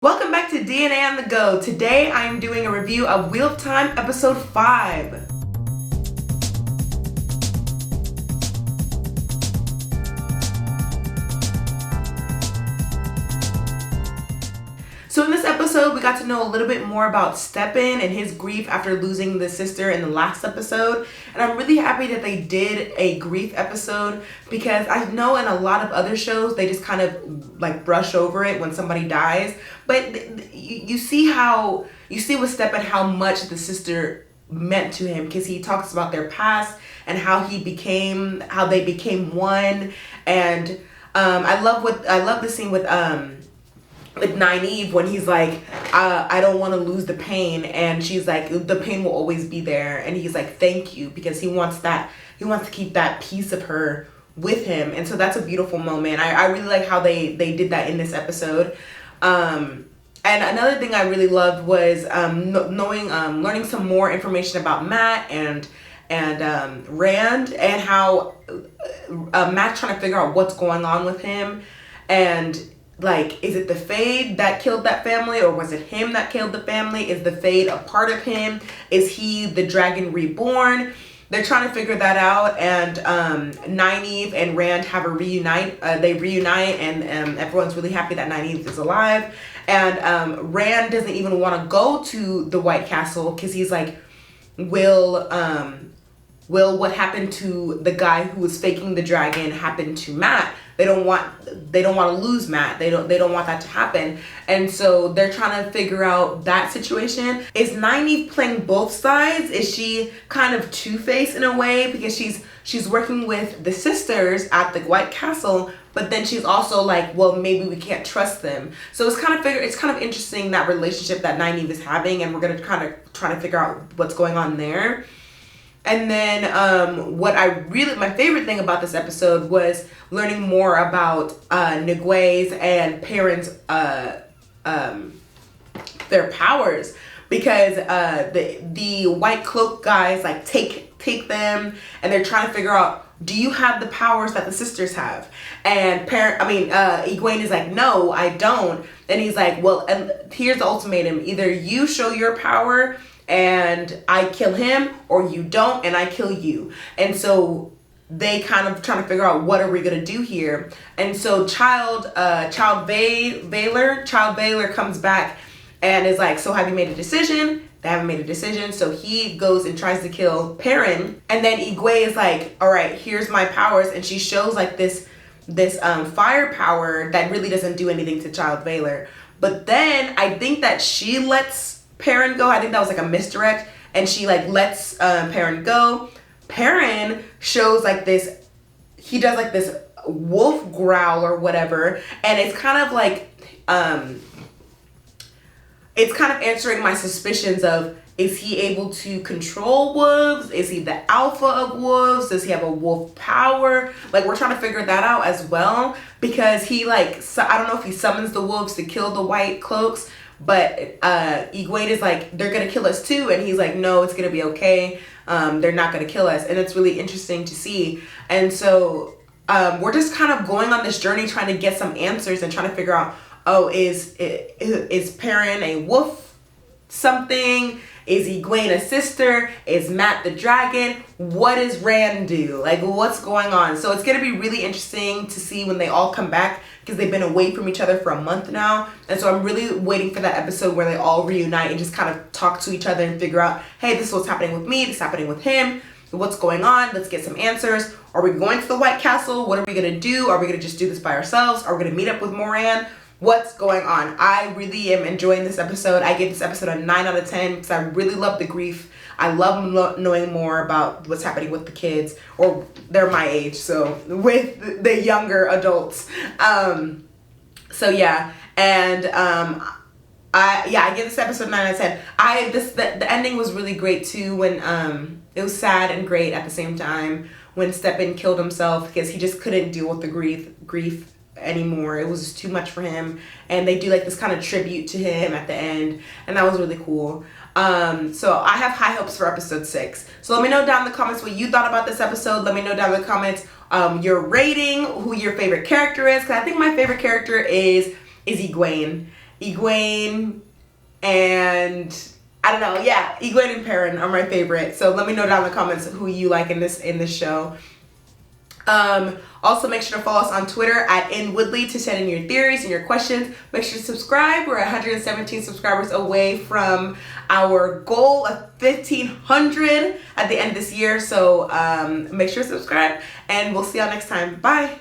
Welcome back to DNA on the Go. Today I am doing a review of Wheel of Time episode 5. So in this episode, we got to know a little bit more about Stepin and his grief after losing the sister in the last episode. And I'm really happy that they did a grief episode because I know in a lot of other shows, they just kind of like brush over it when somebody dies. But you see with Stepin how much the sister meant to him, because he talks about their past and how they became one. And I love the scene with Nynaeve when he's like, I don't want to lose the pain, and she's like, the pain will always be there, and he's like, thank you, because he wants to keep that piece of her with him. And so that's a beautiful moment. I really like how they did that in this episode. And another thing I really loved was learning some more information about Matt and Rand, and how Matt's trying to figure out what's going on with him. And like, is it the Fade that killed that family, or was it him that killed the family? Is the Fade a part of him? Is he the dragon reborn? They're trying to figure that out. And Nynaeve and Rand have a reunite. They reunite, and everyone's really happy that Nynaeve is alive. And Rand doesn't even want to go to the White Castle because he's like, will what happened to the guy who was faking the dragon happen to Matt? They don't want to lose Matt. They don't want that to happen. And so they're trying to figure out that situation. Is Nynaeve playing both sides? Is she kind of Two-Faced in a way, because she's working with the sisters at the White Castle, but then she's also like, well, maybe we can't trust them. So it's kind of interesting, that relationship that Nynaeve is having, and we're gonna kind of try to figure out what's going on there. And then my favorite thing about this episode was learning more about Nguyen's and Perrin's their powers, because the White Cloak guys like take them, and they're trying to figure out, do you have the powers that the sisters have? And Egwene is like, no, I don't. And he's like, well, and here's the ultimatum: either you show your power and I kill him, or you don't and I kill you. And so they kind of trying to figure out, what are we gonna do here? And so Child Vaylor comes back and is like, so have you made a decision? They haven't made a decision. So he goes and tries to kill Perrin, and then Egwene is like, all right, here's my powers, and she shows like this fire power that really doesn't do anything to Child Vaylor. But then I think that she lets Perrin go. I think that was like a misdirect, and she like lets Perrin go. Perrin shows like this, he does like this wolf growl or whatever, and it's kind of like it's kind of answering my suspicions of, is he able to control wolves? Is he the alpha of wolves? Does he have a wolf power? Like, we're trying to figure that out as well, because he like, I don't know if he summons the wolves to kill the White Cloaks, but Egwene is like, they're gonna kill us too, and he's like, no, it's gonna be okay. They're not gonna kill us. And it's really interesting to see. And so we're just kind of going on this journey, trying to get some answers and trying to figure out, oh, is Perrin a wolf something? Is Egwene a sister? Is Matt the dragon? What does Rand do? Like, what's going on? So it's going to be really interesting to see when they all come back, because they've been away from each other for a month now. And so I'm really waiting for that episode where they all reunite and just kind of talk to each other and figure out, hey, this is what's happening with me, this is happening with him, what's going on? Let's get some answers. Are we going to the White Castle? What are we going to do? Are we going to just do this by ourselves? Are we going to meet up with Moran? What's going on? I really am enjoying this episode. I gave this episode a 9 out of 10 because I really love the grief. I love knowing more about what's happening with the kids, or they're my age, so with the younger adults. So yeah, and I give this episode 9 out of 10. The ending was really great too, when it was sad and great at the same time, when Stepin killed himself because he just couldn't deal with the grief anymore. It was too much for him, and they do like this kind of tribute to him at the end, and that was really cool. So I have high hopes for episode 6. So let me know down in the comments what you thought about this episode. Let me know down in the comments your rating, who your favorite character is, because I think my favorite character is Egwene. Egwene, and I don't know. Yeah, Egwene and Perrin are my favorite. So let me know down in the comments who you like in this show. Also make sure to follow us on Twitter at InWoodley to send in your theories and your questions. Make sure to subscribe. We're 117 subscribers away from our goal of 1,500 at the end of this year. So make sure to subscribe, and we'll see y'all next time. Bye.